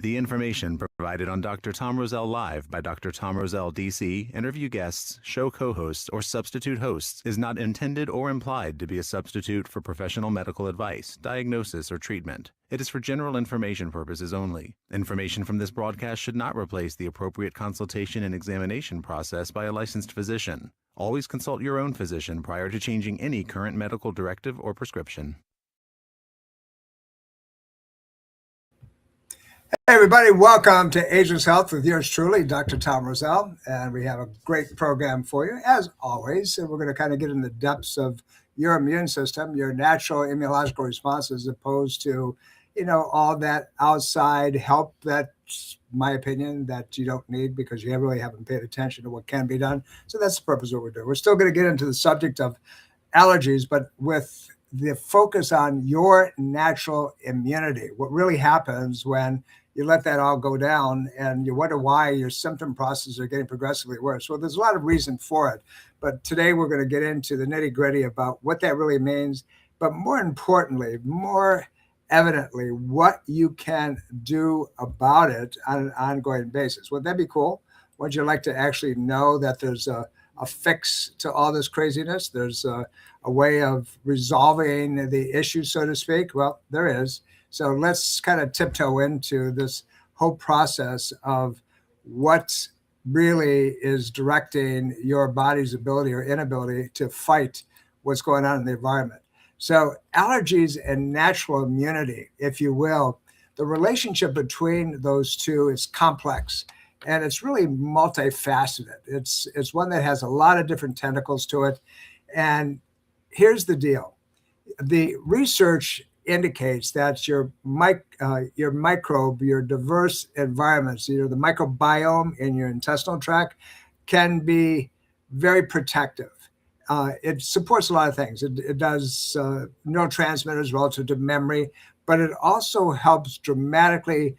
The information provided on Dr. Tom Roselle Live by Dr. Tom Roselle, D.C., interview guests, show co-hosts, or substitute hosts is not intended or implied to be a substitute for professional medical advice, diagnosis, or treatment. It is for general information purposes only. Information from this broadcast should not replace the appropriate consultation and examination process by a licensed physician. Always consult your own physician prior to changing any current medical directive or prescription. Hey everybody, welcome to Ageless Health with yours truly, Dr. Tom Roselle, and we have a great program for you, as always. And we're going to kind of get in the depths of your immune system, your natural immunological response, as opposed to, all that outside help that's my opinion that you don't need because you really haven't paid attention to what can be done. So that's the purpose of what we're doing. We're still going to get into the subject of allergies, but with the focus on your natural immunity. What really happens when you let that all go down and you wonder why your symptom processes are getting progressively worse. Well, there's a lot of reason for it, but today we're going to get into the nitty gritty about what that really means, but more importantly, more evidently, what you can do about it on an ongoing basis. Would that be cool? Would you like to actually know that there's a fix to all this craziness? There's a way of resolving the issue, so to speak? Well, there is. So let's kind of tiptoe into this whole process of what really is directing your body's ability or inability to fight what's going on in the environment. So allergies and natural immunity, if you will, the relationship between those two is complex. And it's really multifaceted. It's one that has a lot of different tentacles to it. And here's the deal. The research indicates that your microbe, your diverse environments, the microbiome in your intestinal tract can be very protective. It supports a lot of things. It does neurotransmitters relative to memory, but it also helps dramatically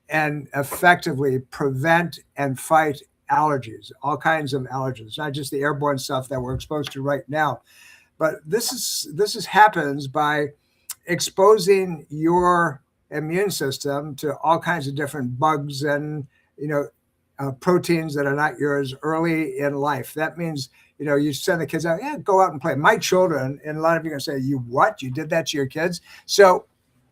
and effectively prevent and fight allergies, all kinds of allergens, not just the airborne stuff that we're exposed to right now. But this happens by exposing your immune system to all kinds of different bugs and proteins that are not yours early in life. That means you send the kids out, go out and play. My children, and a lot of you are going to say, you what? You did that to your kids? So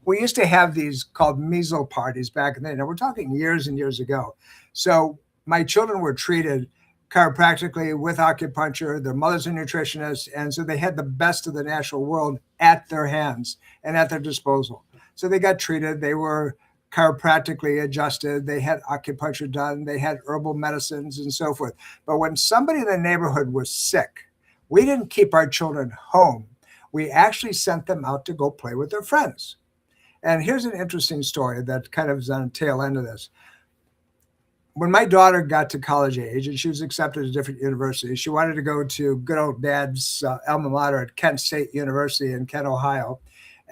we used to have these called measles parties back in the day. Now we're talking years and years ago. So my children were treated chiropractically with acupuncture. Their mothers are nutritionists. And so they had the best of the natural world at their hands and at their disposal. So they got treated. They were chiropractically adjusted. They had acupuncture done. They had herbal medicines and so forth. But when somebody in the neighborhood was sick, we didn't keep our children home. We actually sent them out to go play with their friends. And here's an interesting story that kind of is on the tail end of this. When my daughter got to college age and she was accepted at different universities, she wanted to go to good old dad's alma mater at Kent State University in Kent, Ohio.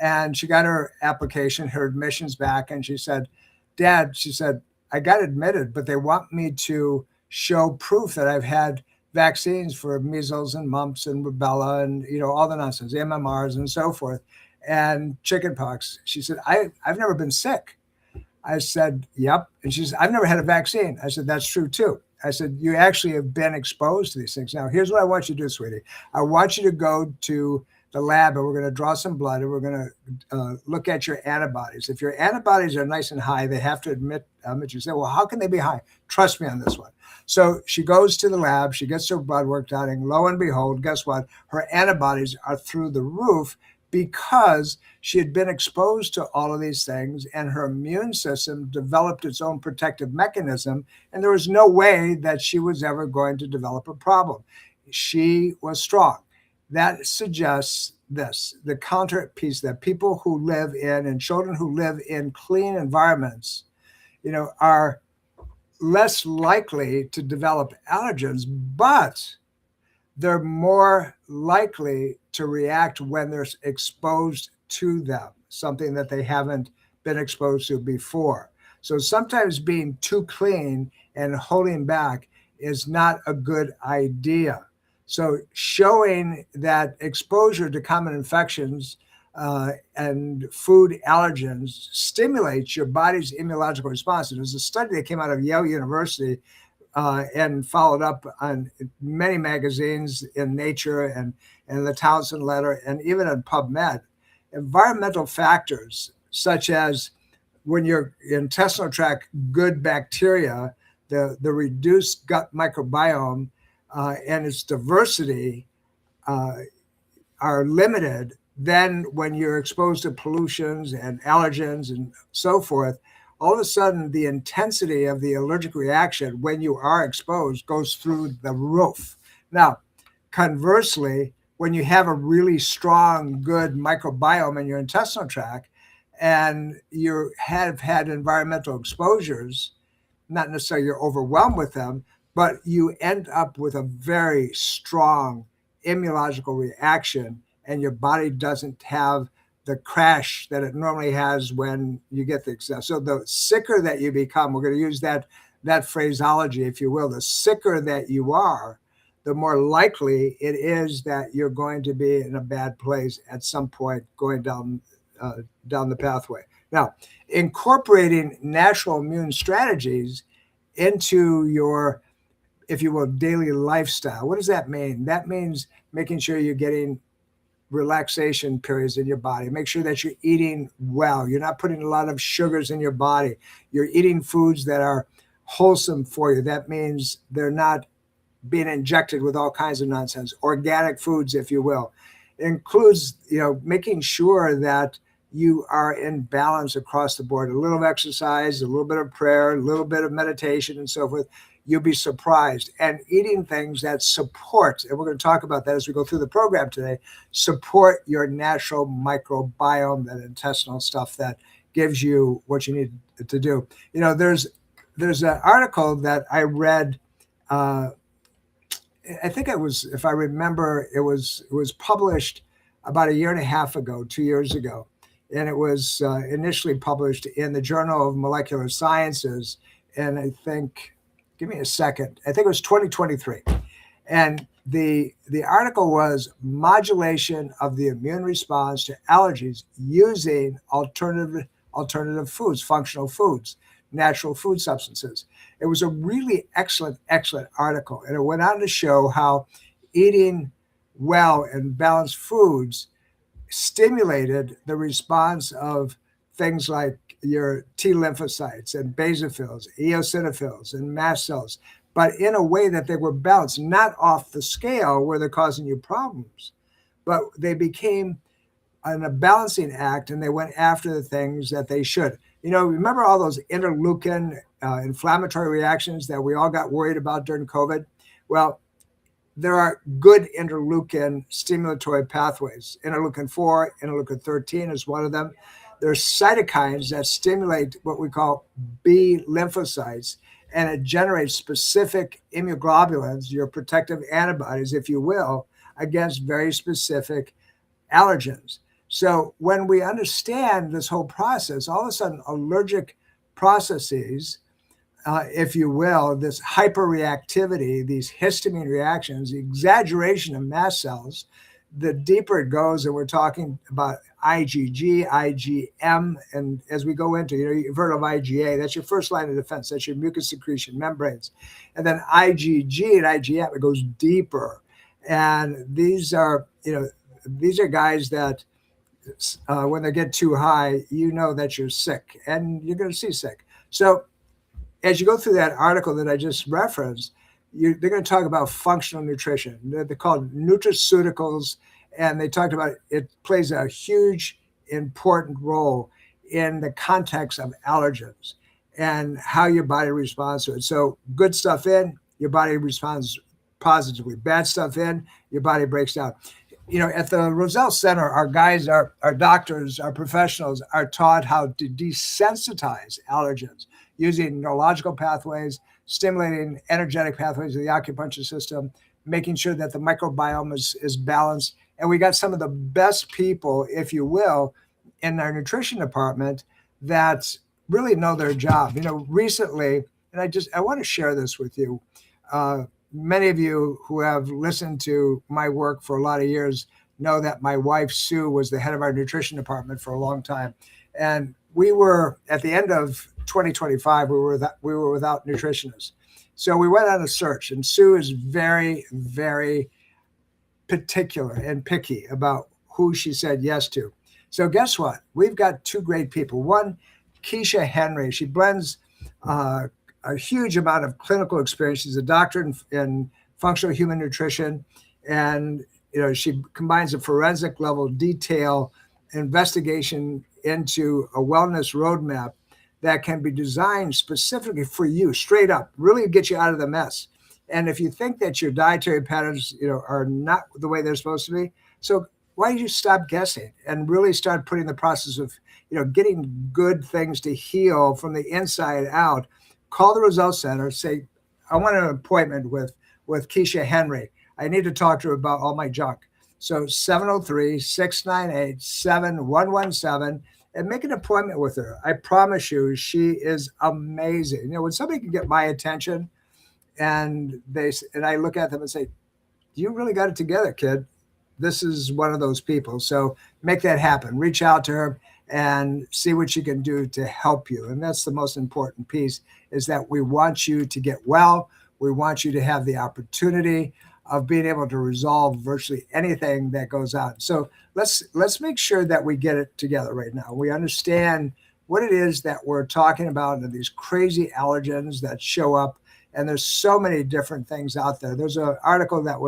And she got her application, her admissions back, and she said, Dad, she said, I got admitted, but they want me to show proof that I've had vaccines for measles and mumps and rubella and, all the nonsense, MMRs and so forth, and chickenpox. She said, I've never been sick. I said, yep. And she said, I've never had a vaccine. I said, that's true too. I said, you actually have been exposed to these things. Now, here's what I want you to do, sweetie. I want you to go to the lab and we're going to draw some blood and we're going to look at your antibodies. If your antibodies are nice and high, they have to admit, you say, well, how can they be high? Trust me on this one. So she goes to the lab, she gets her blood work done, and lo and behold, guess what? Her antibodies are through the roof because she had been exposed to all of these things and her immune system developed its own protective mechanism, and there was no way that she was ever going to develop a problem. She was strong. That suggests this, the counter piece, that people who live in and children who live in clean environments, are less likely to develop allergens, but they're more likely to react when they're exposed to them, something that they haven't been exposed to before. So sometimes being too clean and holding back is not a good idea. So showing that exposure to common infections and food allergens stimulates your body's immunological response. And there's a study that came out of Yale University and followed up on many magazines in Nature and the Townsend Letter and even in PubMed. Environmental factors such as when your intestinal tract good bacteria, the reduced gut microbiome and its diversity uh, are limited, then when you're exposed to pollutions and allergens and so forth, all of a sudden the intensity of the allergic reaction when you are exposed goes through the roof. Now, conversely, when you have a really strong, good microbiome in your intestinal tract and you have had environmental exposures, not necessarily you're overwhelmed with them, but you end up with a very strong immunological reaction, and your body doesn't have the crash that it normally has when you get the excess. So the sicker that you become, we're going to use that phraseology, if you will, the sicker that you are, the more likely it is that you're going to be in a bad place at some point going down the pathway. Now, incorporating natural immune strategies into your, if you will, daily lifestyle. What does that mean? That means making sure you're getting relaxation periods in your body. Make sure that you're eating well. You're not putting a lot of sugars in your body. You're eating foods that are wholesome for you. That means they're not being injected with all kinds of nonsense. Organic foods, if you will. It includes, making sure that you are in balance across the board. A little exercise, a little bit of prayer, a little bit of meditation and so forth. You'll be surprised. And eating things that support, and we're going to talk about that as we go through the program today, support your natural microbiome, that intestinal stuff that gives you what you need to do. There's an article that I read, I think it was, if I remember, it was published about 1.5 years ago, 2 years ago. And it was initially published in the Journal of Molecular Sciences. And I think, give me a second, I think it was 2023. And the article was Modulation of the Immune Response to Allergies Using Alternative Foods, Functional Foods, Natural Food Substances. It was a really excellent article. And it went on to show how eating well and balanced foods stimulated the response of things like your T lymphocytes and basophils, eosinophils, and mast cells, but in a way that they were balanced, not off the scale where they're causing you problems, but they became a balancing act and they went after the things that they should. Remember all those interleukin inflammatory reactions that we all got worried about during COVID? Well, there are good interleukin stimulatory pathways. Interleukin 4, interleukin 13 is one of them. There's cytokines that stimulate what we call B lymphocytes, and it generates specific immunoglobulins, your protective antibodies, if you will, against very specific allergens. So when we understand this whole process, all of a sudden allergic processes, if you will, this hyperreactivity, these histamine reactions, the exaggeration of mast cells, the deeper it goes, and we're talking about IgG, IgM, and as we go into, you've heard of IgA, that's your first line of defense, that's your mucus secretion membranes. And then IgG and IgM, it goes deeper. And these are guys that when they get too high, that you're sick and you're going to see sick. So as you go through that article that I just referenced, they're going to talk about functional nutrition. They're called nutraceuticals, and they talked about it plays a huge, important role in the context of allergens and how your body responds to it. So good stuff in, your body responds positively. Bad stuff in, your body breaks down. At the Roselle Center, our guys, our doctors, our professionals are taught how to desensitize allergens using neurological pathways, stimulating energetic pathways of the acupuncture system, making sure that the microbiome is balanced. And we got some of the best people, if you will, in our nutrition department that really know their job. Recently, and I want to share this with you. Many of you who have listened to my work for a lot of years know that my wife, Sue, was the head of our nutrition department for a long time. And we were, at the end of 2025, we were without nutritionists. So we went on a search, and Sue is very, very particular and picky about who she said yes to. So guess what? We've got two great people. One, Keisha Henry. She blends a huge amount of clinical experience. She's a doctor in functional human nutrition, and she combines a forensic level detail investigation into a wellness roadmap that can be designed specifically for you, straight up, really get you out of the mess. And if you think that your dietary patterns, are not the way they're supposed to be, so why don't you stop guessing and really start putting the process of, getting good things to heal from the inside out? Call the Roselle Center, say, I want an appointment with Keisha Henry. I need to talk to her about all my junk. So 703-698-7117, and make an appointment with her. I promise you, she is amazing. When somebody can get my attention, and I look at them and say, you really got it together, kid. This is one of those people. So make that happen. Reach out to her and see what she can do to help you. And that's the most important piece, is that we want you to get well. We want you to have the opportunity of being able to resolve virtually anything that goes on. So let's make sure that we get it together right now. We understand what it is that we're talking about, and these crazy allergens that show up. And there's so many different things out there. There's an article that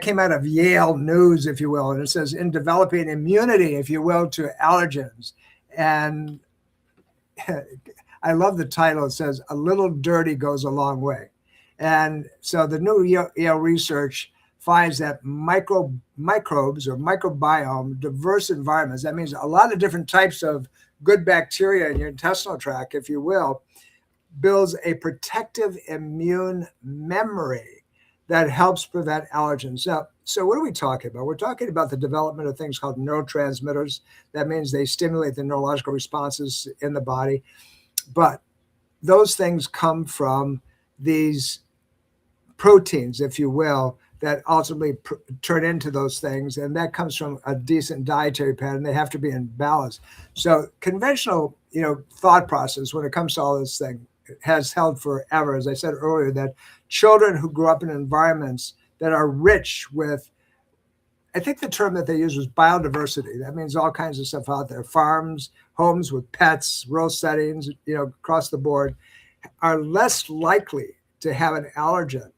came out of Yale News, if you will, and it says, in developing immunity, if you will, to allergens. And I love the title. It says, a little dirty goes a long way. And so the new Yale research finds that microbes or microbiome, diverse environments, that means a lot of different types of good bacteria in your intestinal tract, if you will, builds a protective immune memory that helps prevent allergens. Now, so what are we talking about? We're talking about the development of things called neurotransmitters. That means they stimulate the neurological responses in the body. But those things come from these proteins, if you will, that ultimately turn into those things. And that comes from a decent dietary pattern. They have to be in balance. So conventional, thought process when it comes to all this thing has held forever. As I said earlier, that children who grew up in environments that are rich with, I think the term that they use was biodiversity. That means all kinds of stuff out there. Farms, homes with pets, rural settings, across the board, are less likely to have an allergen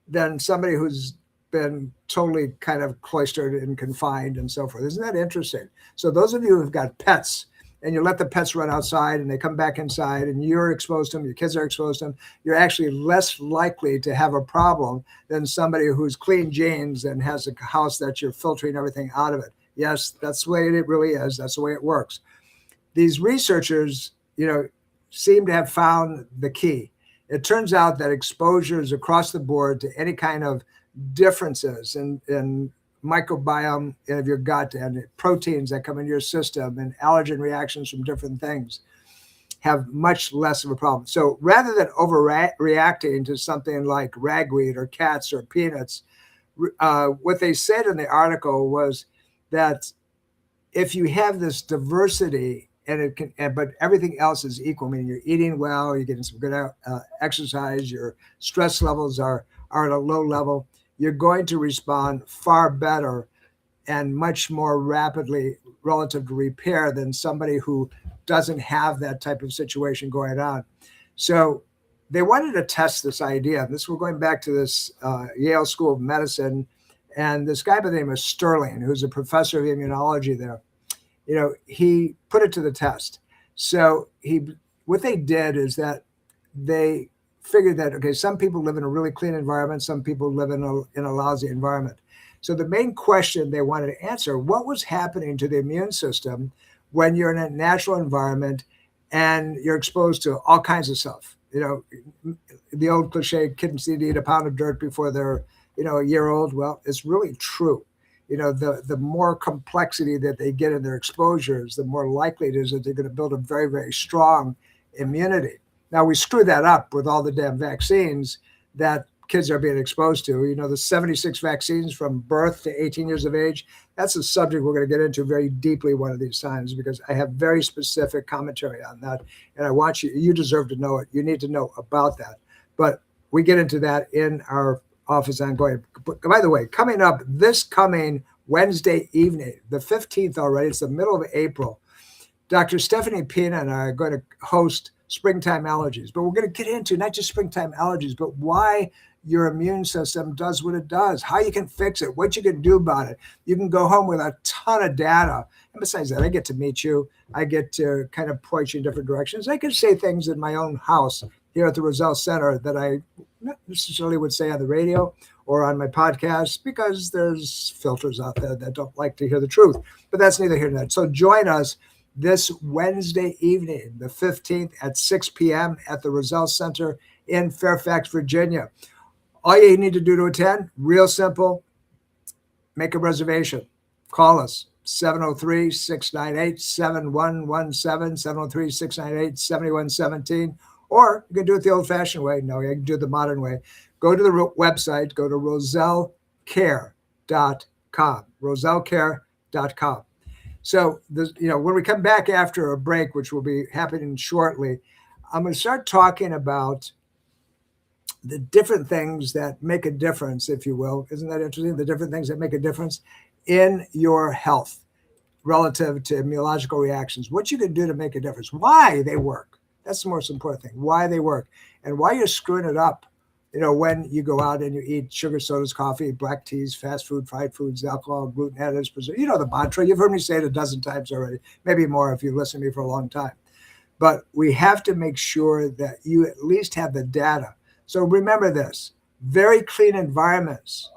than somebody who's been totally kind of cloistered and confined and so forth. Isn't that interesting? So those of you who've got pets, and you let the pets run outside and they come back inside and you're exposed to them, your kids are exposed to them, you're actually less likely to have a problem than somebody who's clean genes and has a house that you're filtering everything out of it. Yes, that's the way it really is. That's the way it works. These researchers, seem to have found the key. It turns out that exposures across the board to any kind of differences in microbiome of your gut and proteins that come into your system and allergen reactions from different things have much less of a problem. So rather than overreacting to something like ragweed or cats or peanuts, what they said in the article was that if you have this diversity but everything else is equal, meaning you're eating well, you're getting some good exercise, your stress levels are at a low level, you're going to respond far better and much more rapidly relative to repair than somebody who doesn't have that type of situation going on. So they wanted to test this idea. We're going back to this Yale School of Medicine, and this guy by the name of Sterling, who's a professor of immunology there, he put it to the test. So what they did is that they figured that, okay, some people live in a really clean environment, some people live in a lousy environment. So the main question they wanted to answer, what was happening to the immune system when you're in a natural environment and you're exposed to all kinds of stuff? The old cliche, kids need to eat a pound of dirt before they're, a year old. Well, it's really true. The more complexity that they get in their exposures, the more likely it is that they're going to build a very, very strong immunity. Now, we screw that up with all the damn vaccines that kids are being exposed to. You know, the 76 vaccines from birth to 18 years of age. That's a subject we're going to get into very deeply one of these times, because I have very specific commentary on that. And I want you deserve to know it. You need to know about that. But we get into that in our office ongoing. By the way, coming up this coming Wednesday evening, the 15th already, it's the middle of April, Dr. Stephanie Pina and I are going to host Springtime Allergies. But we're going to get into not just springtime allergies, but why your immune system does what it does, how you can fix it, what you can do about it. You can go home with a ton of data. And besides that, I get to meet you. I get to kind of point you in different directions. I can say things in my own house here at the Roselle Center that I not necessarily would say on the radio or on my podcast, because there's filters out there that don't like to hear the truth. But that's neither here nor there. So join us this Wednesday evening, the 15th at 6 p.m. at the Roselle Center in Fairfax, Virginia. All you need to do to attend, real simple, make a reservation. Call us, 703-698-7117, 703-698-7117, or you can do it the old-fashioned way. No, you can do it the modern way. Go to the website, go to rosellecare.com, rosellecare.com. So, when we come back after a break, which will be happening shortly, I'm going to start talking about the different things that make a difference, if you will. Isn't that interesting? The different things that make a difference in your health relative to immunological reactions, what you can do to make a difference, why they work. That's the most important thing, why they work, and why you're screwing it up. When you go out and you eat sugar, sodas, coffee, black teas, fast food, fried foods, alcohol, gluten, additives, preservatives. The mantra. You've heard me say it a dozen times already, maybe more if you listen to me for a long time. But we have to make sure that you at least have the data. So remember this, very clean environments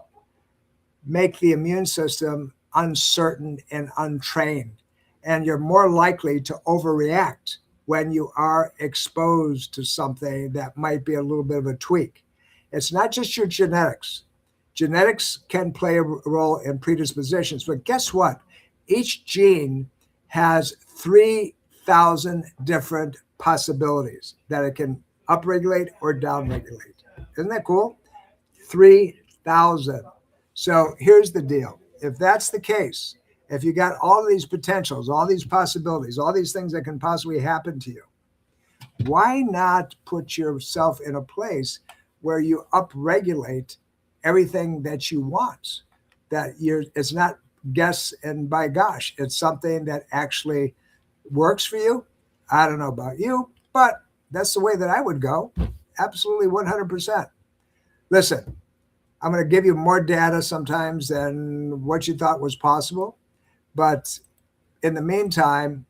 make the immune system uncertain and untrained, and you're more likely to overreact when you are exposed to something that might be a little bit of a tweak. It's not just your genetics. Genetics can play a role in predispositions, but guess what? Each gene has 3,000 different possibilities that it can upregulate or downregulate. Isn't that cool? 3,000. So here's the deal. If that's the case, if you got all of these potentials, all these possibilities, all these things that can possibly happen to you, why not put yourself in a place where you upregulate everything that you want? It's not guess and by gosh, it's something that actually works for you. I don't know about you, but that's the way that I would go. Absolutely 100%. Listen, I'm going to give you more data sometimes than what you thought was possible. But in the meantime,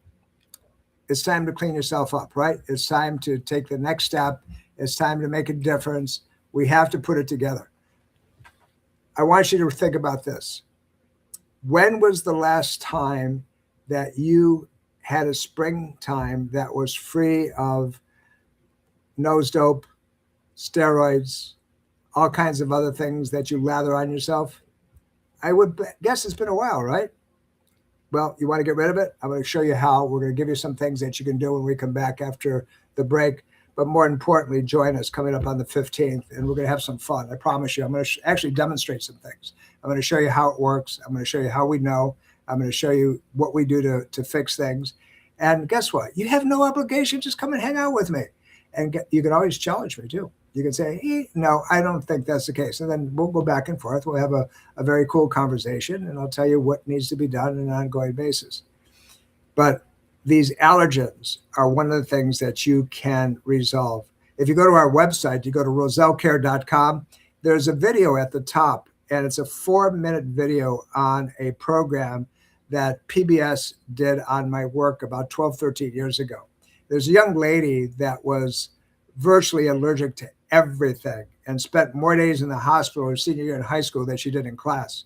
it's time to clean yourself up, right? It's time to take the next step. It's time to make a difference. We have to put it together. I want you to think about this. When was the last time that you had a springtime that was free of nose dope, steroids, all kinds of other things that you lather on yourself? I would guess it's been a while, right? Well, you want to get rid of it? I'm going to show you how. We're going to give you some things that you can do when we come back after the break. But more importantly, join us coming up on the 15th, and we're going to have some fun. I promise you. I'm going to actually demonstrate some things. I'm going to show you how it works. I'm going to show you how we know. I'm going to show you what we do to fix things. And guess what? You have no obligation. Just come and hang out with me. And you can always challenge me, too. You can say, no, I don't think that's the case. And then we'll go back and forth. We'll have a very cool conversation, and I'll tell you what needs to be done on an ongoing basis. But these allergens are one of the things that you can resolve. If you go to our website, you go to rosellecare.com, there's a video at the top, and it's a 4-minute video on a program that PBS did on my work about 12, 13 years ago. There's a young lady that was virtually allergic to everything and spent more days in the hospital her senior year in high school than she did in class.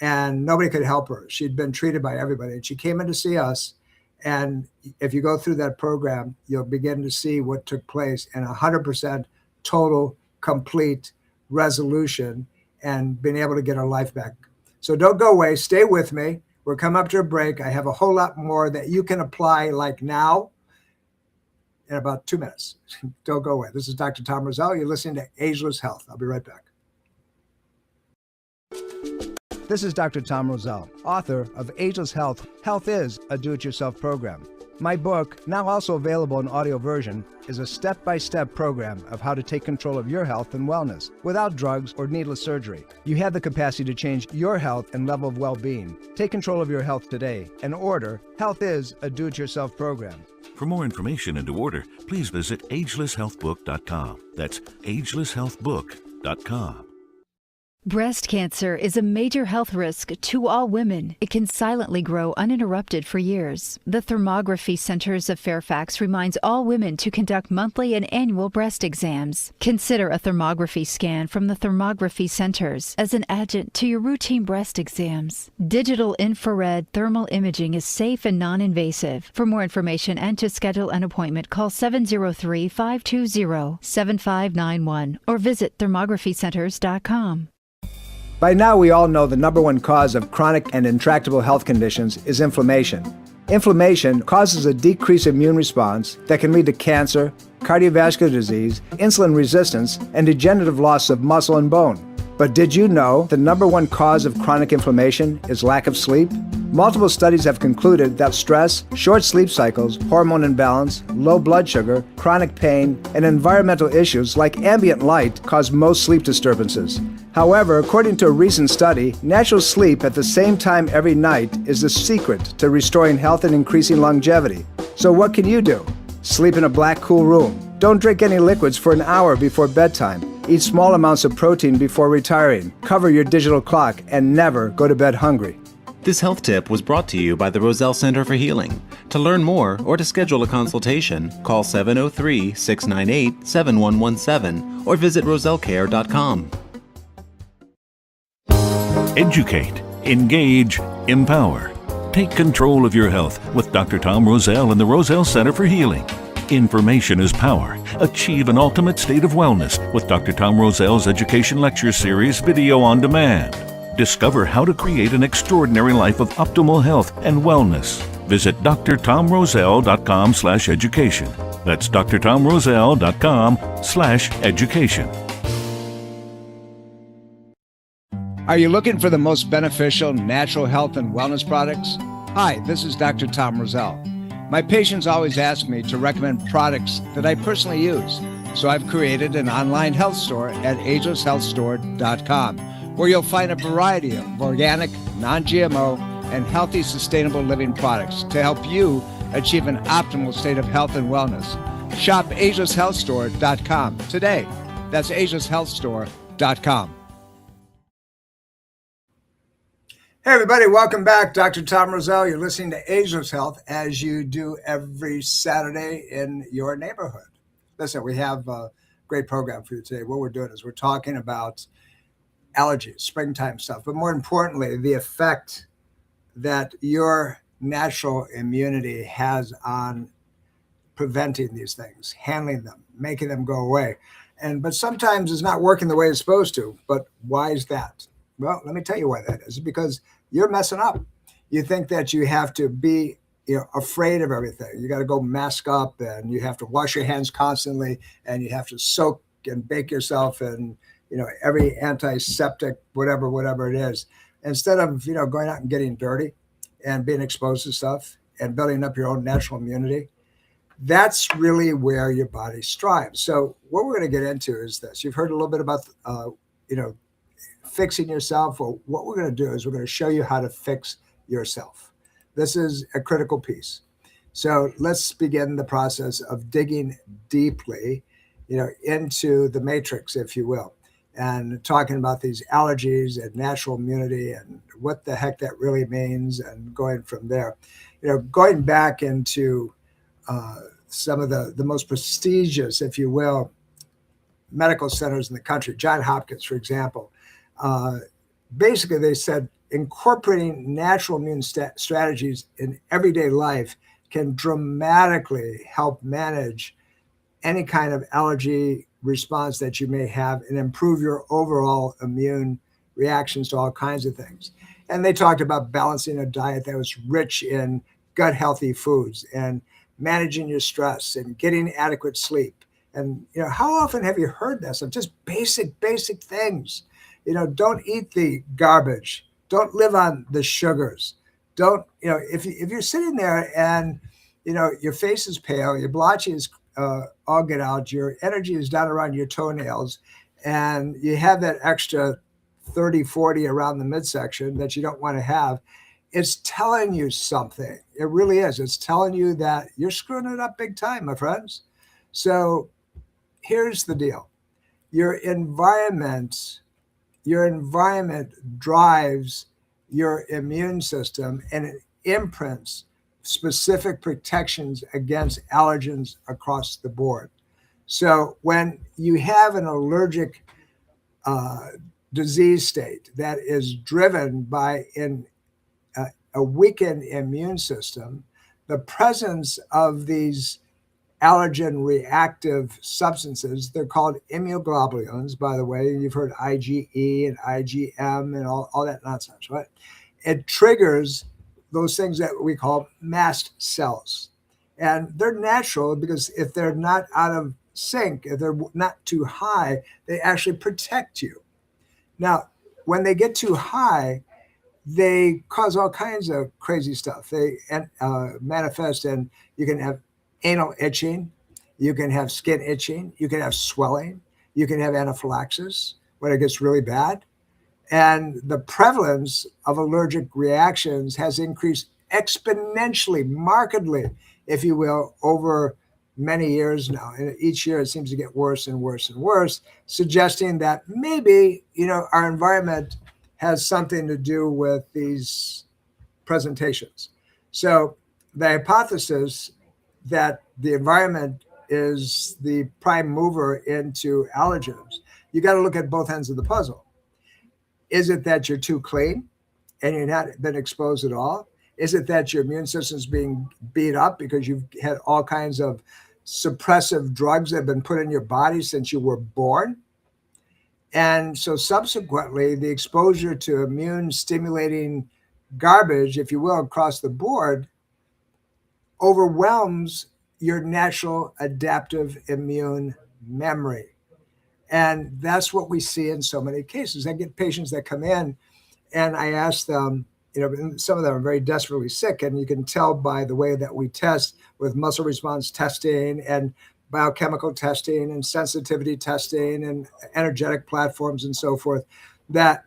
And nobody could help her. She'd been treated by everybody. And she came in to see us. And if you go through that program, you'll begin to see what took place in 100% total, complete resolution and being able to get her life back. So don't go away. Stay with me. We're coming up to a break. I have a whole lot more that you can apply like now. in about 2 minutes. Don't go away. This is Dr. Tom Roselle. You're listening to Ageless Health. I'll be right back. This is Dr. Tom Roselle, author of Ageless Health. Health is a do-it-yourself program. My book, now also available in audio version, is a step-by-step program of how to take control of your health and wellness without drugs or needless surgery. You have the capacity to change your health and level of well-being. Take control of your health today and order Health is a do-it-yourself program. For more information and to order, please visit agelesshealthbook.com. That's agelesshealthbook.com. Breast cancer is a major health risk to all women. It can silently grow uninterrupted for years. The Thermography Centers of Fairfax reminds all women to conduct monthly and annual breast exams. Consider a thermography scan from the Thermography Centers as an adjunct to your routine breast exams. Digital infrared thermal imaging is safe and non-invasive. For more information and to schedule an appointment, call 703-520-7591 or visit thermographycenters.com. By now, we all know the number one cause of chronic and intractable health conditions is inflammation. Inflammation causes a decreased immune response that can lead to cancer, cardiovascular disease, insulin resistance, and degenerative loss of muscle and bone. But did you know the number one cause of chronic inflammation is lack of sleep? Multiple studies have concluded that stress, short sleep cycles, hormone imbalance, low blood sugar, chronic pain, and environmental issues like ambient light cause most sleep disturbances. However, according to a recent study, natural sleep at the same time every night is the secret to restoring health and increasing longevity. So what can you do? Sleep in a black, cool room. Don't drink any liquids for an hour before bedtime. Eat small amounts of protein before retiring. Cover your digital clock and never go to bed hungry. This health tip was brought to you by the Roselle Center for Healing. To learn more or to schedule a consultation, call 703-698-7117 or visit rosellcare.com. Educate, engage, empower. Take control of your health with Dr. Tom Roselle and the Roselle Center for Healing. Information is power. Achieve an ultimate state of wellness with Dr. Tom Roselle's Education Lecture Series video on demand. Discover how to create an extraordinary life of optimal health and wellness. Visit drtomroselle.com/education. That's drtomroselle.com/education. Are you looking for the most beneficial natural health and wellness products? Hi, this is Dr. Tom Roselle. My patients always ask me to recommend products that I personally use, so I've created an online health store at agelesshealthstore.com, where you'll find a variety of organic, non-GMO, and healthy, sustainable living products to help you achieve an optimal state of health and wellness. Shop agelesshealthstore.com today. That's agelesshealthstore.com. Hey, everybody, welcome back. Dr. Tom Roselle. You're listening to Ageless Health, as you do every Saturday in your neighborhood. Listen, we have a great program for you today. What we're doing is we're talking about allergies, springtime stuff, but more importantly, the effect that your natural immunity has on preventing these things, handling them, making them go away. But sometimes it's not working the way it's supposed to. But why is that? Well, let me tell you why that is. Because you're messing up. You think that you have to be, afraid of everything. You got to go mask up, and you have to wash your hands constantly, and you have to soak and bake yourself in, every antiseptic, whatever it is. Instead of, going out and getting dirty and being exposed to stuff and building up your own natural immunity, that's really where your body strives. So what we're going to get into is this. You've heard a little bit about, fixing yourself. Well, what we're going to do is we're going to show you how to fix yourself. This is a critical piece. So let's begin the process of digging deeply, into the matrix, if you will, and talking about these allergies and natural immunity and what the heck that really means, and going from there. Going back into some of the most prestigious, if you will, medical centers in the country, Johns Hopkins, for example. Basically, they said incorporating natural immune strategies in everyday life can dramatically help manage any kind of allergy response that you may have and improve your overall immune reactions to all kinds of things. And they talked about balancing a diet that was rich in gut healthy foods and managing your stress and getting adequate sleep. And, how often have you heard this of just basic things? Don't eat the garbage. Don't live on the sugars. Don't, if you're sitting there and, your face is pale, your blotchy is all get out, your energy is down around your toenails, and you have that extra 30, 40 around the midsection that you don't want to have, it's telling you something. It really is. It's telling you that you're screwing it up big time, my friends. So here's the deal. Your environment drives your immune system, and it imprints specific protections against allergens across the board. So when you have an allergic disease state that is driven by a weakened immune system, the presence of these allergen reactive substances, they're called immunoglobulins, by the way. You've heard IgE and IgM and all that nonsense, right? It triggers those things that we call mast cells. And they're natural because if they're not out of sync, if they're not too high, they actually protect you. Now, when they get too high, they cause all kinds of crazy stuff. They manifest in, you can have anal itching, you can have skin itching, you can have swelling, you can have anaphylaxis when it gets really bad. And the prevalence of allergic reactions has increased exponentially, markedly, if you will, over many years now. And each year it seems to get worse and worse and worse, suggesting that maybe, our environment has something to do with these presentations. So the hypothesis that the environment is the prime mover into allergens, you got to look at both ends of the puzzle. Is it that you're too clean and you've not been exposed at all? Is it that your immune system is being beat up because you've had all kinds of suppressive drugs that have been put in your body since you were born? And so subsequently, the exposure to immune stimulating garbage, if you will, across the board, overwhelms your natural adaptive immune memory. And that's what we see in so many cases. I get patients that come in and I ask them, some of them are very desperately sick, and you can tell by the way that we test with muscle response testing and biochemical testing and sensitivity testing and energetic platforms and so forth, that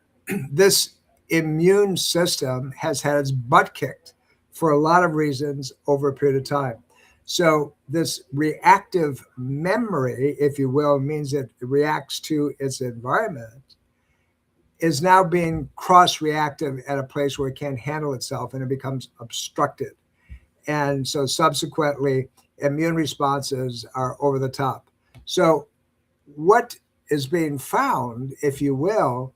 this immune system has had its butt kicked for a lot of reasons over a period of time. So this reactive memory, if you will, means it reacts to its environment, is now being cross-reactive at a place where it can't handle itself and it becomes obstructed. And so subsequently, immune responses are over the top. So what is being found, if you will,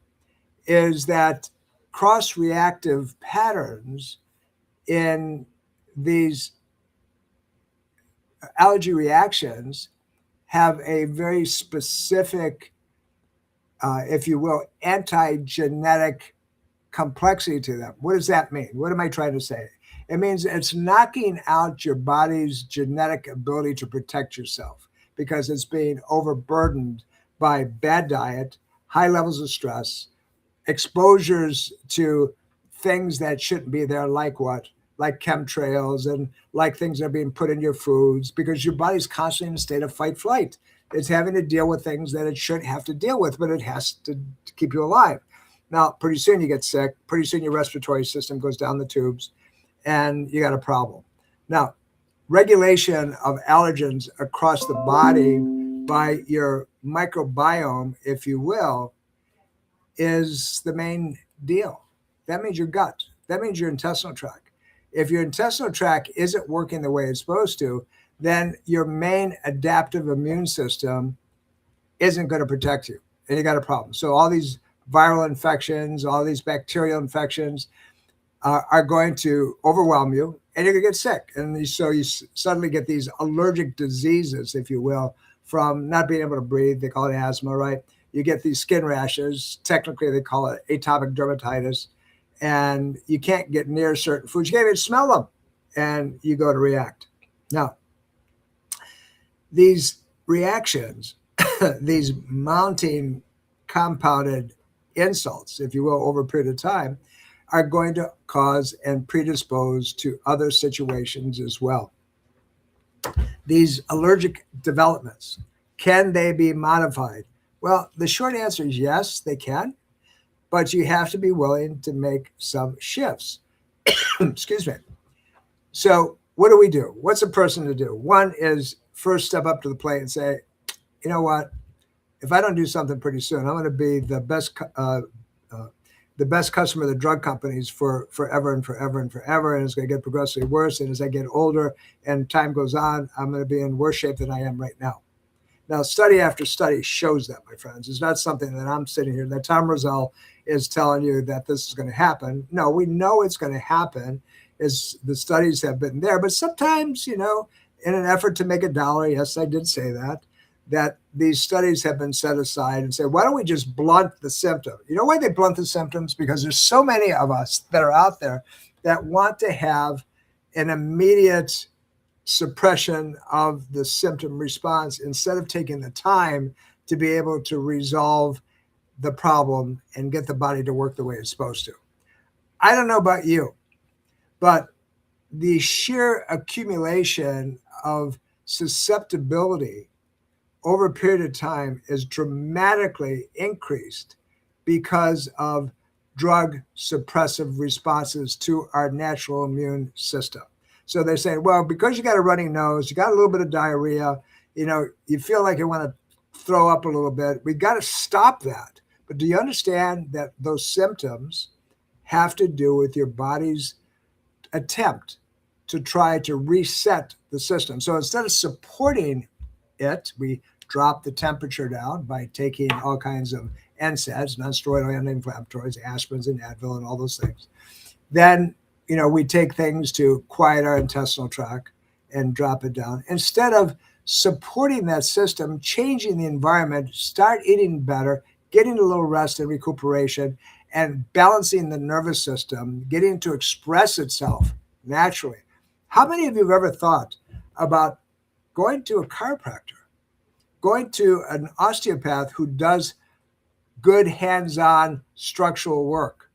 is that cross-reactive patterns in these allergy reactions have a very specific, if you will, anti-genetic complexity to them. What does that mean? What am I trying to say? It means it's knocking out your body's genetic ability to protect yourself because it's being overburdened by bad diet, high levels of stress, exposures to things that shouldn't be there, like what? Like chemtrails and like things that are being put in your foods, because your body's constantly in a state of fight flight. It's having to deal with things that it shouldn't have to deal with, but it has to keep you alive. Now, pretty soon you get sick. Pretty soon your respiratory system goes down the tubes and you got a problem. Now, regulation of allergens across the body by your microbiome, if you will, is the main deal. That means your gut. That means your intestinal tract. If your intestinal tract isn't working the way it's supposed to, then your main adaptive immune system isn't going to protect you, and you got a problem. So all these viral infections, all these bacterial infections are going to overwhelm you, and you're going to get sick. And so you suddenly get these allergic diseases, if you will, from not being able to breathe. They call it asthma, right? You get these skin rashes. Technically, they call it atopic dermatitis. And you can't get near certain foods. You can't even smell them. And you go to react. Now, These reactions, these mounting compounded insults, if you will, over a period of time, are going to cause and predispose to other situations as well. These allergic developments, can they be modified? Well, the short answer is yes, they can, but you have to be willing to make some shifts. Excuse me. So what do? What's a person to do? One is first step up to the plate and say, you know what? If I don't do something pretty soon, I'm going to be the best customer of the drug companies for forever and forever and forever, and it's going to get progressively worse. And as I get older and time goes on, I'm going to be in worse shape than I am right now. Now, study after study shows that, my friends. It's not something that I'm sitting here, that Tom Roselle is telling you that this is going to happen. No, we know it's going to happen, as the studies have been there. But sometimes, in an effort to make a dollar, yes, I did say that these studies have been set aside and say, why don't we just blunt the symptom? You know why they blunt the symptoms? Because there's so many of us that are out there that want to have an immediate suppression of the symptom response instead of taking the time to be able to resolve the problem and get the body to work the way it's supposed to. I don't know about you, but the sheer accumulation of susceptibility over a period of time is dramatically increased because of drug suppressive responses to our natural immune system. So they're saying, well, because you got a runny nose, you got a little bit of diarrhea, you feel like you want to throw up a little bit. We got to stop that. But do you understand that those symptoms have to do with your body's attempt to try to reset the system? So instead of supporting it, we drop the temperature down by taking all kinds of NSAIDs, non-steroidal anti-inflammatories, aspirins and Advil and all those things. Then, we take things to quiet our intestinal tract and drop it down. Instead of supporting that system, changing the environment, start eating better, getting a little rest and recuperation, and balancing the nervous system, getting it to express itself naturally. How many of you have ever thought about going to a chiropractor, going to an osteopath who does good hands-on structural work?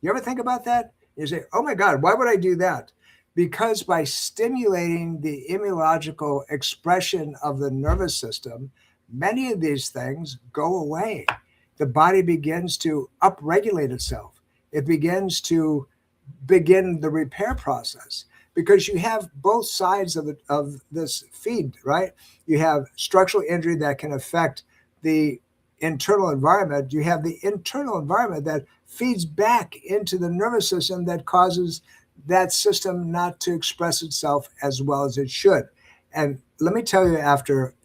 You ever think about that? You say, oh my God, why would I do that? Because by stimulating the immunological expression of the nervous system, many of these things go away. The body begins to upregulate itself. It begins to begin the repair process, because you have both sides of this feed, right? You have structural injury that can affect the internal environment. You have the internal environment that feeds back into the nervous system that causes that system not to express itself as well as it should. And let me tell you, after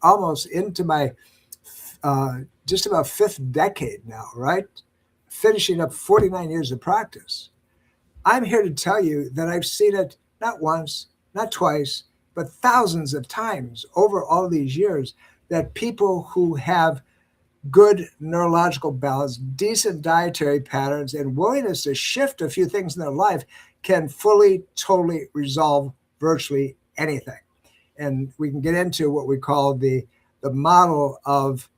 almost into my just about fifth decade now, right? Finishing up 49 years of practice, I'm here to tell you that I've seen it not once, not twice, but thousands of times over all these years, that people who have good neurological balance, decent dietary patterns, and willingness to shift a few things in their life can fully, totally resolve virtually anything. And we can get into what we call the model of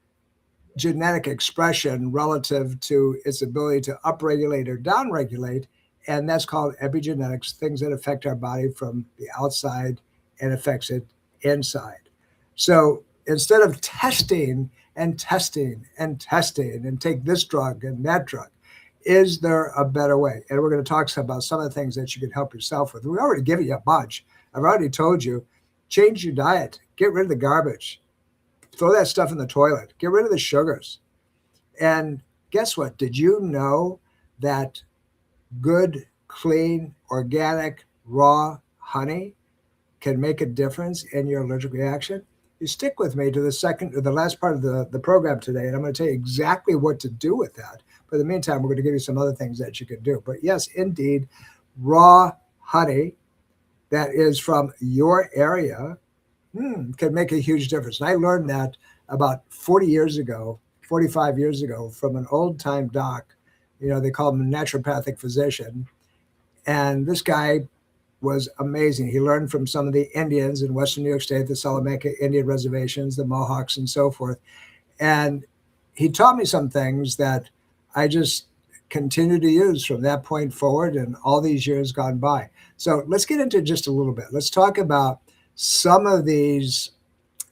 genetic expression relative to its ability to upregulate or downregulate. And that's called epigenetics, things that affect our body from the outside and affects it inside. So instead of testing and take this drug and that drug, is there a better way? And we're going to talk about some of the things that you can help yourself with. We already given you a bunch. I've already told you, change your diet, get rid of the garbage, throw that stuff in the toilet, get rid of the sugars. And guess what? Did you know that good, clean, organic, raw honey can make a difference in your allergic reaction? You stick with me to the last part of the program today, and I'm going to tell you exactly what to do with that. But in the meantime, we're going to give you some other things that you can do. But yes, indeed, raw honey that is from your area can make a huge difference. And I learned that about 45 years ago, from an old-time doc. They call him a naturopathic physician. And this guy was amazing. He learned from some of the Indians in Western New York State, the Salamanca Indian reservations, the Mohawks, and so forth. And he taught me some things that I just continue to use from that point forward and all these years gone by. So let's get into just a little bit. Let's talk about some of these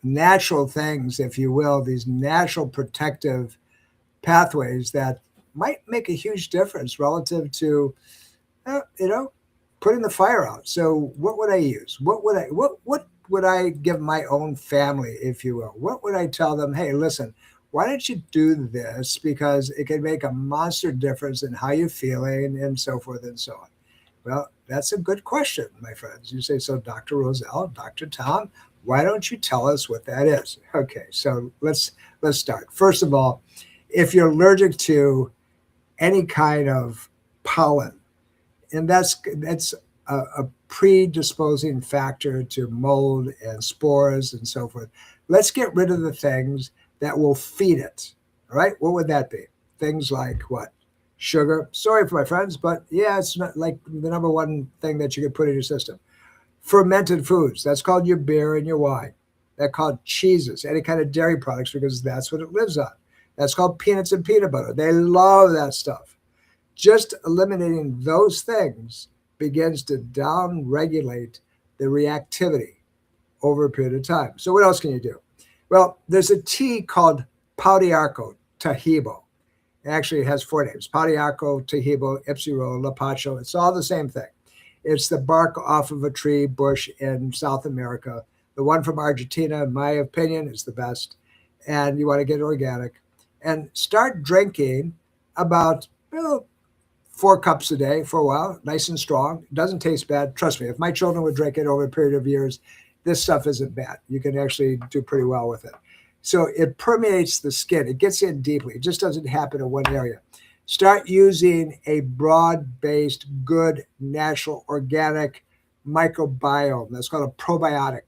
natural things, if you will, these natural protective pathways that might make a huge difference relative to, putting the fire out. So what would I use? What would I give my own family, if you will? What would I tell them? Hey, listen, why don't you do this? Because it can make a monster difference in how you're feeling and so forth and so on. Well, that's a good question, my friends. You say, so Dr. Roselle, Dr. Tom, why don't you tell us what that is? Okay, so let's start. First of all, if you're allergic to any kind of pollen, and that's a predisposing factor to mold and spores and so forth. Let's get rid of the things that will feed it. All right, what would that be? Things like what? Sugar. Sorry for my friends, but yeah, it's not like the number one thing that you could put in your system. Fermented foods. That's called your beer and your wine. That's called cheeses, any kind of dairy products, because that's what it lives on. That's called peanuts and peanut butter. They love that stuff. Just eliminating those things begins to down-regulate the reactivity over a period of time. So what else can you do? Well, there's a tea called Paudiarco Tahibo. Actually, it has 4 names: Paudiarco, Tahibo, Ipsiro, Lapacho. It's all the same thing. It's the bark off of a tree bush in South America. The one from Argentina, in my opinion, is the best. And you want to get organic. And start drinking about 4 cups a day for a while, nice and strong. It doesn't taste bad. Trust me, if my children would drink it over a period of years, this stuff isn't bad. You can actually do pretty well with it. So it permeates the skin. It gets in deeply. It just doesn't happen in one area. Start using a broad-based, good, natural, organic microbiome. That's called a probiotic.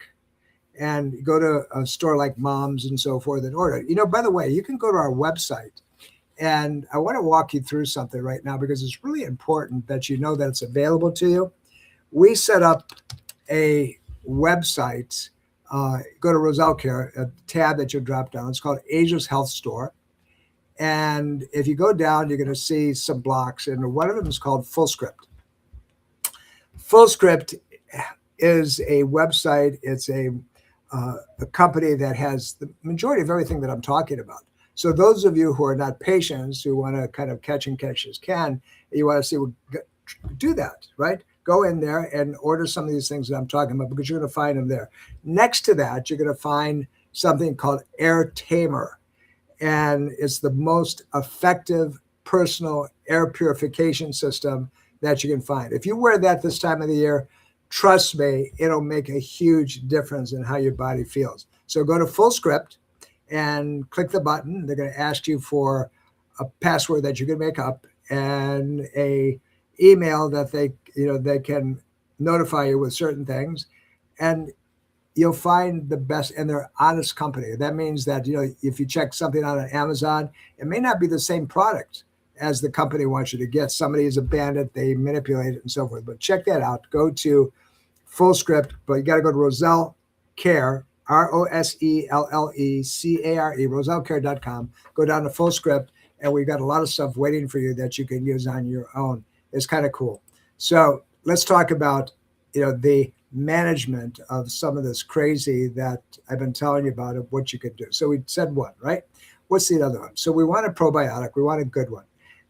And go to a store like Mom's and so forth and order it. By the way, you can go to our website. And I want to walk you through something right now because it's really important that you know that it's available to you. We set up a website. Go to Roselle Care, a tab that you'll drop down. It's called Ageless Health Store. And if you go down, you're going to see some blocks. And one of them is called Fullscript. Fullscript is a website. It's a company that has the majority of everything that I'm talking about. So those of you who are not patients, who want to kind of catch as can, you want to see, do that, right? Go in there and order some of these things that I'm talking about because you're going to find them there. Next to that, you're going to find something called Air Tamer. And it's the most effective personal air purification system that you can find. If you wear that this time of the year, trust me, it'll make a huge difference in how your body feels. So go to Fullscript and click the button. They're going to ask you for a password that you can make up and a email that they can notify you with certain things. And you'll find the best, and they're honest company. That means that, if you check something out on Amazon, it may not be the same product as the company wants you to get. Somebody is a bandit, they manipulate it and so forth. But check that out. Go to Fullscript, but you got to go to Roselle Care, ROSELLECARE, RoselleCare.com. Go down to Fullscript, and we've got a lot of stuff waiting for you that you can use on your own. It's kind of cool. So let's talk about, the management of some of this crazy that I've been telling you about of what you could do. So we said one, right? What's the other one? So we want a probiotic. We want a good one.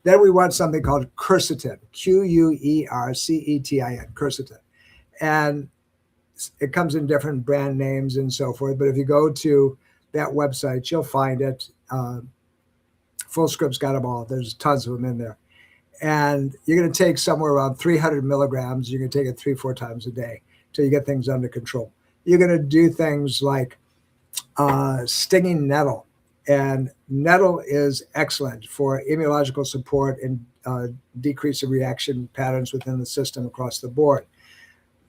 Then we want something called quercetin, Quercetin, quercetin. And it comes in different brand names and so forth. But if you go to that website, you'll find it. Fullscript's got them all. There's tons of them in there. And you're going to take somewhere around 300 milligrams. You're going to take it 3-4 times a day till you get things under control. You're going to do things like stinging nettle. And nettle is excellent for immunological support and decrease of reaction patterns within the system across the board.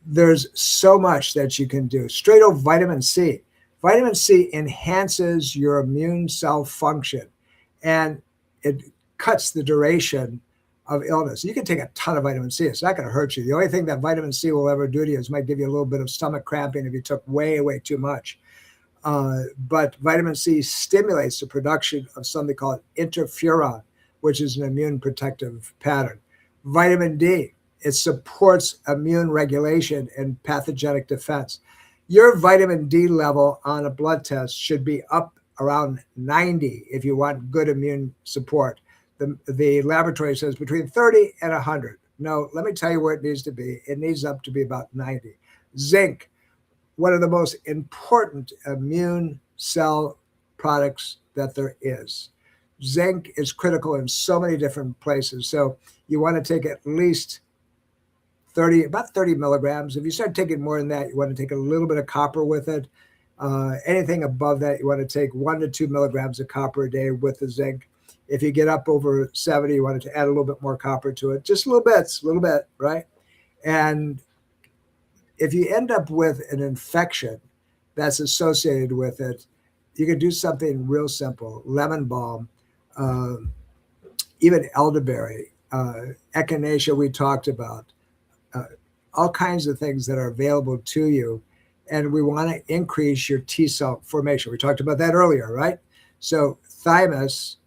There's so much that you can do. Straight up vitamin C. Vitamin C enhances your immune cell function, and it cuts the duration of illness. You can take a ton of vitamin C. It's not going to hurt you. The only thing that vitamin C will ever do to you is might give you a little bit of stomach cramping if you took way, way too much. But vitamin C stimulates the production of something called interferon, which is an immune protective pattern. Vitamin D, it supports immune regulation and pathogenic defense. Your vitamin D level on a blood test should be up around 90 if you want good immune support. The laboratory says between 30 and 100. No, let me tell you where it needs to be. It needs up to be about 90. Zinc, one of the most important immune cell products that there is. Zinc is critical in so many different places. So you want to take at least about 30 milligrams. If you start taking more than that, you want to take a little bit of copper with it. Anything above that, you want to take 1 to 2 milligrams of copper a day with the zinc. If you get up over 70, you want to add a little bit more copper to it. Just a little bit, right? And if you end up with an infection that's associated with it, you can do something real simple. Lemon balm, even elderberry, echinacea we talked about, all kinds of things that are available to you. And we want to increase your T cell formation. We talked about that earlier, right? So thymus,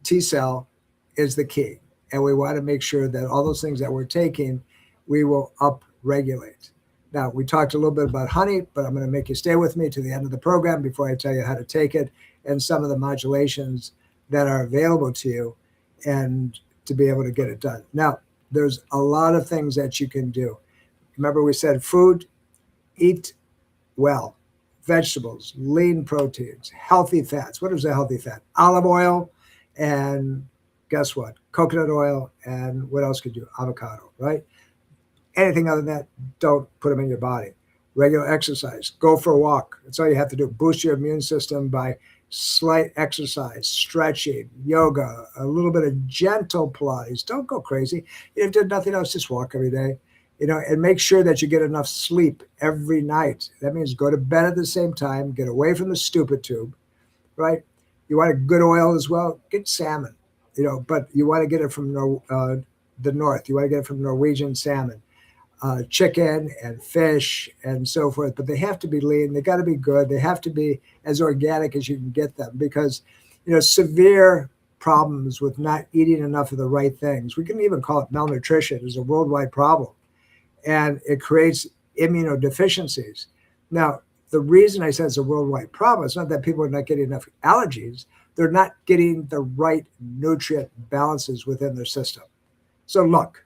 T cell is the key. And we want to make sure that all those things that we're taking, we will upregulate. Now, we talked a little bit about honey, but I'm going to make you stay with me to the end of the program before I tell you how to take it and some of the modulations that are available to you and to be able to get it done. Now, there's a lot of things that you can do. Remember, we said food, eat well, vegetables, lean proteins, healthy fats. What is a healthy fat? Olive oil, and guess what? Coconut oil, and what else could you? Avocado, right? Anything other than that, don't put them in your body. Regular exercise, go for a walk. That's all you have to do. Boost your immune system by slight exercise, stretching, yoga, a little bit of gentle Pilates. Don't go crazy. If there's nothing else, just walk every day. And make sure that you get enough sleep every night. That means go to bed at the same time, get away from the stupid tube, right? You want a good oil as well, get salmon, but you want to get it from the north. You want to get it from Norwegian salmon, chicken and fish and so forth. But they have to be lean. They got to be good. They have to be as organic as you can get them because, severe problems with not eating enough of the right things, we can even call it malnutrition, is a worldwide problem. And it creates immunodeficiencies. Now, the reason I said it's a worldwide problem, it's not that people are not getting enough allergies. They're not getting the right nutrient balances within their system. So look,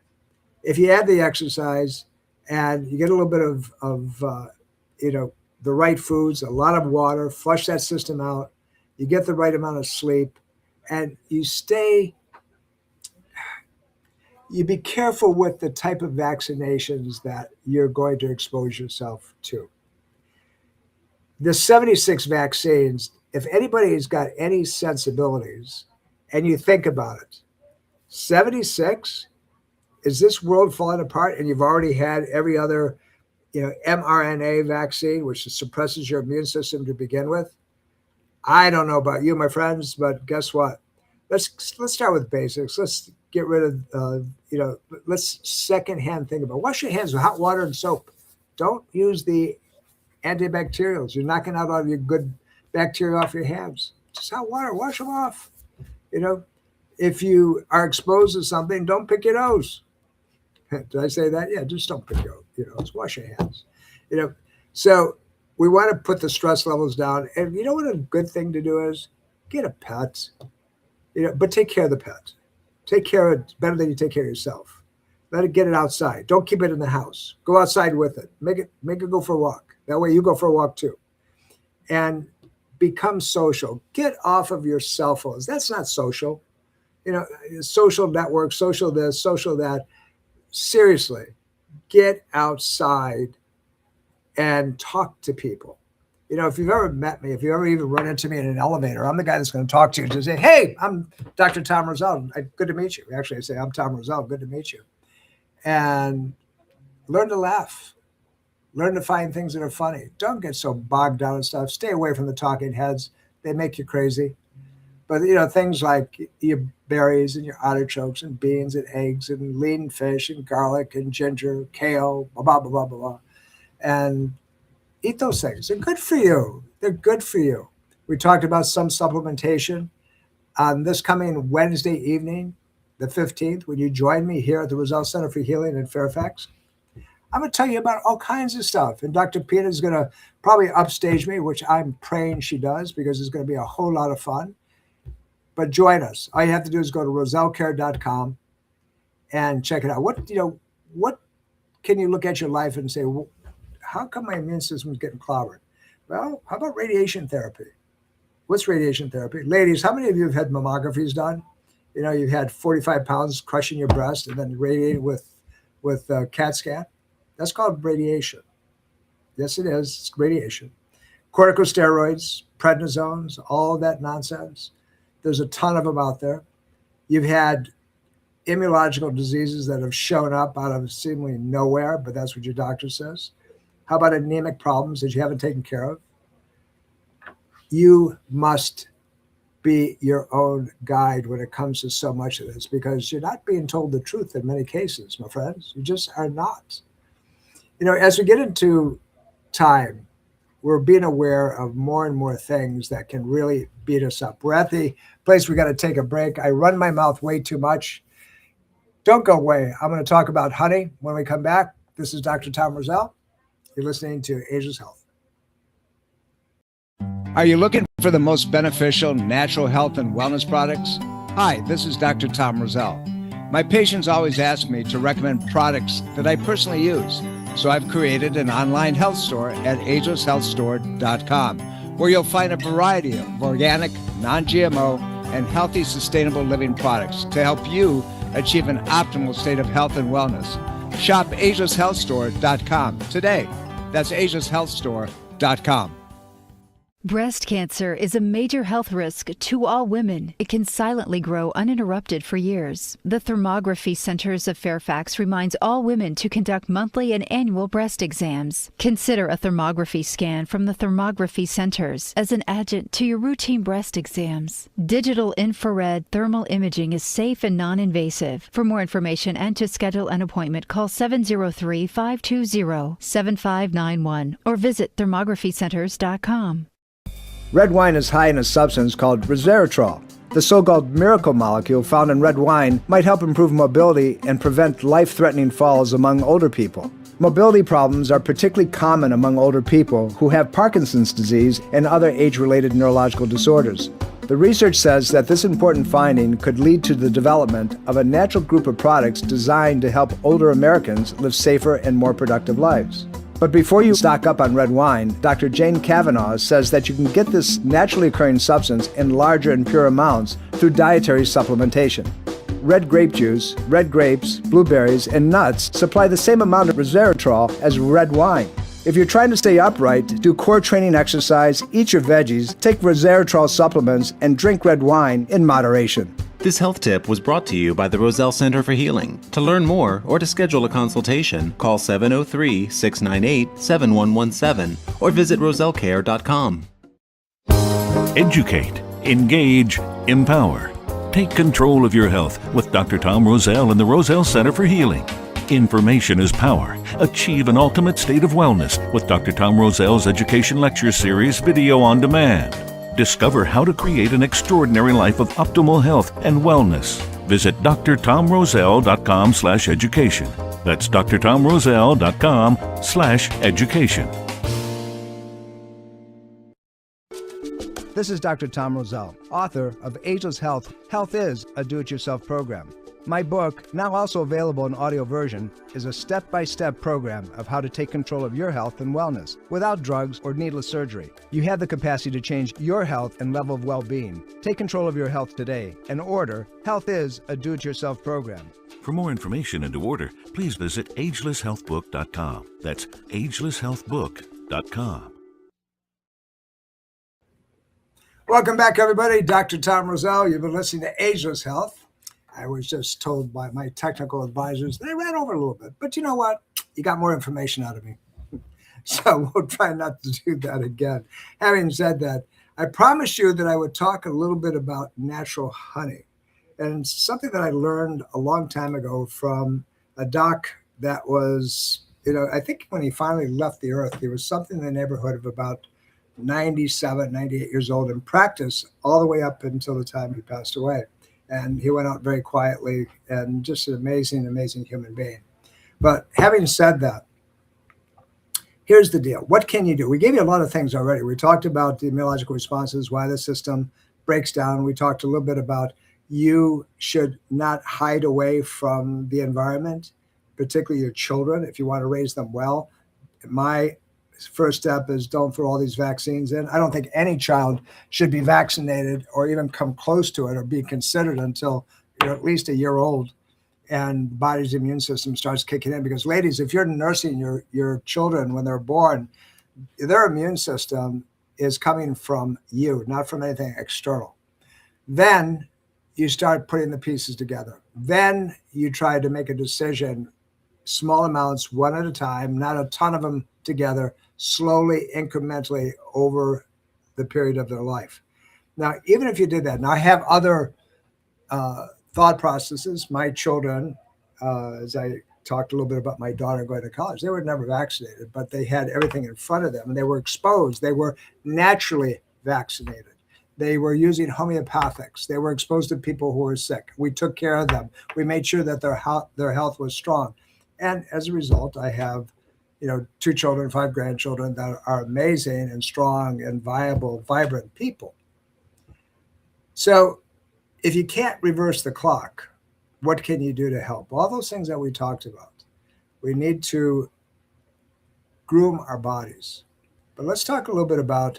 if you add the exercise and you get a little bit of the right foods, a lot of water, flush that system out, you get the right amount of sleep, and you be careful with the type of vaccinations that you're going to expose yourself to. The 76 vaccines, if anybody's got any sensibilities and you think about it, 76, is this world falling apart and you've already had every other, mRNA vaccine, which suppresses your immune system to begin with? I don't know about you, my friends, but guess what? Let's start with basics. Let's get rid of, let's secondhand think about it. Wash your hands with hot water and soap. Don't use the antibacterials. You're knocking out all your good bacteria off your hands. Just hot water, wash them off. If you are exposed to something, don't pick your nose. Did I say that? Yeah, just don't pick your nose. Wash your hands. So we want to put the stress levels down. And you know what a good thing to do is? Get a pet. But take care of the pet. Take care of it better than you take care of yourself. Get it outside. Don't keep it in the house. Go outside with it. Make it go for a walk. That way you go for a walk too. And become social. Get off of your cell phones. That's not social. Social networks, social this, social that. Seriously, get outside and talk to people. If you've ever met me, if you ever even run into me in an elevator, I'm the guy that's going to talk to you and say, hey, I'm Dr. Tom Roselle. Good to meet you. Actually, I say, I'm Tom Roselle. Good to meet you. And learn to laugh. Learn to find things that are funny. Don't get so bogged down in stuff. Stay away from the talking heads. They make you crazy. But things like your berries and your artichokes and beans and eggs and lean fish and garlic and ginger, kale, blah blah blah blah blah, blah. And eat those things. They're good for you. They're good for you. We talked about some supplementation on this coming Wednesday evening, the 15th, when you join me here at the Roselle Center for Healing in Fairfax. I'm going to tell you about all kinds of stuff. And Dr. Pina is going to probably upstage me, which I'm praying she does, because it's going to be a whole lot of fun. But join us. All you have to do is go to rosellecare.com and check it out. What can you look at your life and say, well, how come my immune system is getting clobbered? Well, how about radiation therapy? What's radiation therapy? Ladies, how many of you have had mammographies done? You've had 45 pounds crushing your breast and then radiated with CAT scan. That's called radiation. Yes, it is. It's radiation. Corticosteroids, prednisones, all that nonsense. There's a ton of them out there. You've had immunological diseases that have shown up out of seemingly nowhere, but that's what your doctor says. How about anemic problems that you haven't taken care of? You must be your own guide when it comes to so much of this, because you're not being told the truth in many cases, my friends. You just are not. As we get into time, we're being aware of more and more things that can really beat us up. We're at the place we got to take a break. I run my mouth way too much. Don't go away. I'm going to talk about honey when we come back. This is Dr. Tom Roselle. You're listening to Ageless Health. Are you looking for the most beneficial natural health and wellness products? Hi, this is Dr. Tom Roselle. My patients always ask me to recommend products that I personally use. So I've created an online health store at agelesshealthstore.com, where you'll find a variety of organic, non-GMO, and healthy, sustainable living products to help you achieve an optimal state of health and wellness. Shop agelesshealthstore.com today. That's agelesshealthstore.com. Breast cancer is a major health risk to all women. It can silently grow uninterrupted for years. The Thermography Centers of Fairfax reminds all women to conduct monthly and annual breast exams. Consider a thermography scan from the Thermography Centers as an adjunct to your routine breast exams. Digital infrared thermal imaging is safe and non-invasive. For more information and to schedule an appointment, call 703-520-7591 or visit thermographycenters.com. Red wine is high in a substance called resveratrol. The so-called miracle molecule found in red wine might help improve mobility and prevent life-threatening falls among older people. Mobility problems are particularly common among older people who have Parkinson's disease and other age-related neurological disorders. The research says that this important finding could lead to the development of a natural group of products designed to help older Americans live safer and more productive lives. But before you stock up on red wine, Dr. Jane Kavanaugh says that you can get this naturally occurring substance in larger and pure amounts through dietary supplementation. Red grape juice, red grapes, blueberries, and nuts supply the same amount of resveratrol as red wine. If you're trying to stay upright, do core training exercise, eat your veggies, take resveratrol supplements, and drink red wine in moderation. This health tip was brought to you by the Roselle Center for Healing. To learn more or to schedule a consultation, call 703-698-7117 or visit rosellecare.com. Educate, engage, empower. Take control of your health with Dr. Tom Roselle and the Roselle Center for Healing. Information is power. Achieve an ultimate state of wellness with Dr. Tom Roselle's Education Lecture Series video on demand. Discover how to create an extraordinary life of optimal health and wellness. Visit drtomroselle.com/education. That's drtomroselle.com/education. This is Dr. Tom Roselle, author of Ageless Health. Health is a do-it-yourself program. My book, now also available in audio version, is a step-by-step program of how to take control of your health and wellness without drugs or needless surgery. You have the capacity to change your health and level of well-being. Take control of your health today and order Health is a do-it-yourself program. For more information and to order, please visit agelesshealthbook.com. That's agelesshealthbook.com. Welcome back, everybody. Dr. Tom Roselle. You've been listening to Ageless Health. I was just told by my technical advisors that I ran over a little bit. But you know what? You got more information out of me. So we'll try not to do that again. Having said that, I promised you that I would talk a little bit about natural honey, and something that I learned a long time ago from a doc that was, I think when he finally left the earth, he was something in the neighborhood of about 97, 98 years old in practice, all the way up until the time he passed away. And he went out very quietly, and just an amazing, amazing human being. But having said that, here's the deal. What can you do? We gave you a lot of things already. We talked about the immunological responses, why the system breaks down. We talked a little bit about you should not hide away from the environment, particularly your children, if you want to raise them well. My first step is don't throw all these vaccines in. I don't think any child should be vaccinated or even come close to it or be considered until you're at least a year old and the body's immune system starts kicking in. Because ladies, if you're nursing your children when they're born, their immune system is coming from you, not from anything external. Then you start putting the pieces together. Then you try to make a decision, small amounts, one at a time, not a ton of them together, slowly, incrementally over the period of their life. Now, even if you did that, now I have other thought processes. My children, as I talked a little bit about my daughter going to college, they were never vaccinated, but they had everything in front of them and they were exposed. They were naturally vaccinated. They were using homeopathics. They were exposed to people who were sick. We took care of them. We made sure that their health was strong. And as a result, I have, 2 children, 5 grandchildren that are amazing and strong and viable, vibrant people. So if you can't reverse the clock, what can you do to help? All those things that we talked about. We need to groom our bodies. But let's talk a little bit about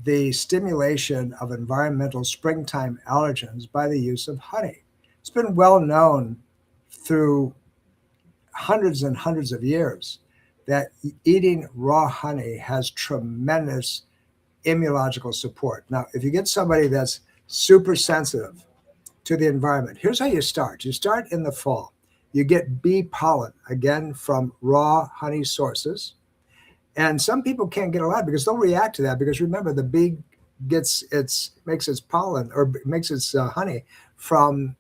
the stimulation of environmental springtime allergens by the use of honey. It's been well known through hundreds and hundreds of years that eating raw honey has tremendous immunological support. Now, if you get somebody that's super sensitive to the environment, here's how you start. You start in the fall. You get bee pollen, again, from raw honey sources. And some people can't get a lot because they'll react to that, because remember, the bee makes its pollen or makes its honey from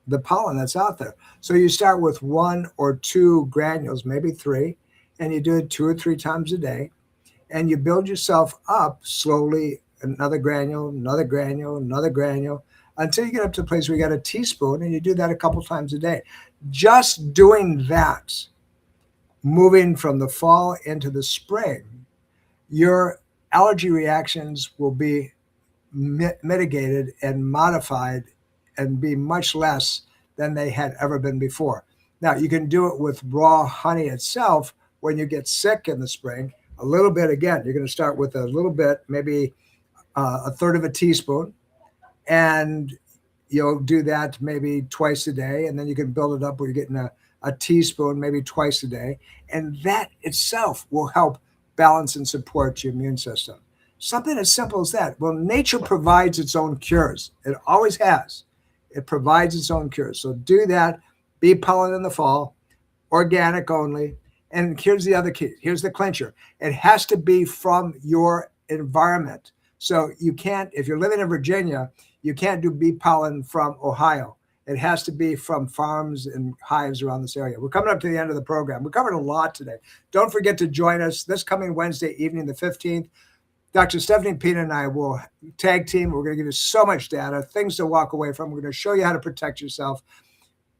the pollen that's out there. So you start with 1 or 2 granules, maybe 3, and you do it 2 or 3 times a day. And you build yourself up slowly, another granule, another granule, another granule, until you get up to a place where you got a teaspoon, and you do that a couple times a day. Just doing that, moving from the fall into the spring, your allergy reactions will be mitigated and modified and be much less than they had ever been before. Now, you can do it with raw honey itself when you get sick in the spring. A little bit, again, you're going to start with a little bit, maybe a third of a teaspoon, and you'll do that maybe twice a day, and then you can build it up where you're getting a teaspoon maybe twice a day, and that itself will help balance and support your immune system. Something as simple as that. Well, nature provides its own cures. It always has. It provides its own cures. So do that. Bee pollen in the fall, organic only. And here's the other key. Here's the clincher. It has to be from your environment. So you can't, if you're living in Virginia, you can't do bee pollen from Ohio. It has to be from farms and hives around this area. We're coming up to the end of the program. We covered a lot today. Don't forget to join us this coming Wednesday evening, the 15th. Dr. Stephanie Pina and I will tag team. We're going to give you so much data, things to walk away from. We're going to show you how to protect yourself.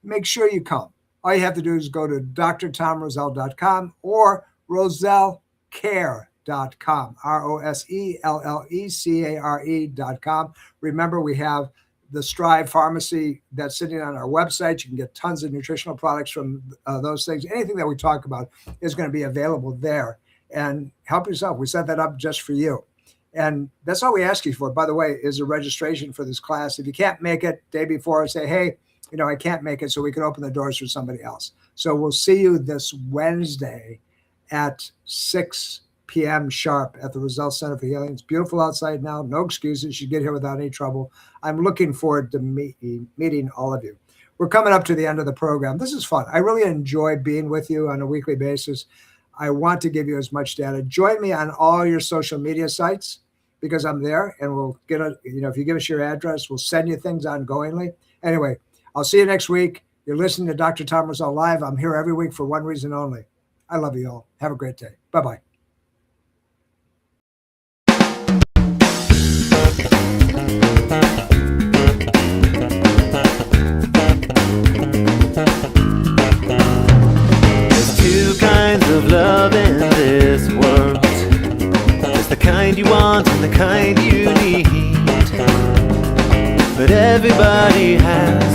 Make sure you come. All you have to do is go to drtomroselle.com or rosellecare.com, ROSELLECARE.com. Remember, we have the Strive Pharmacy that's sitting on our website. You can get tons of nutritional products from those things. Anything that we talk about is going to be available there. And help yourself. We set that up just for you. And that's all we ask you for, by the way, is a registration for this class. If you can't make it day before, say, hey, I can't make it, so we can open the doors for somebody else. So we'll see you this Wednesday at 6 p.m. sharp at the Roselle Center for Healing. It's beautiful outside now. No excuses. You get here without any trouble. I'm looking forward to meeting all of you. We're coming up to the end of the program. This is fun. I really enjoy being with you on a weekly basis. I want to give you as much data. Join me on all your social media sites. because I'm there, and we'll get if you give us your address, we'll send you things ongoingly. Anyway, I'll see you next week. You're listening to Dr. Tom Roselle Live. I'm here every week for one reason only. I love you all. Have a great day. Bye-bye. There's two kinds of love in this world. There's the kind you want and the kind you need. But everybody has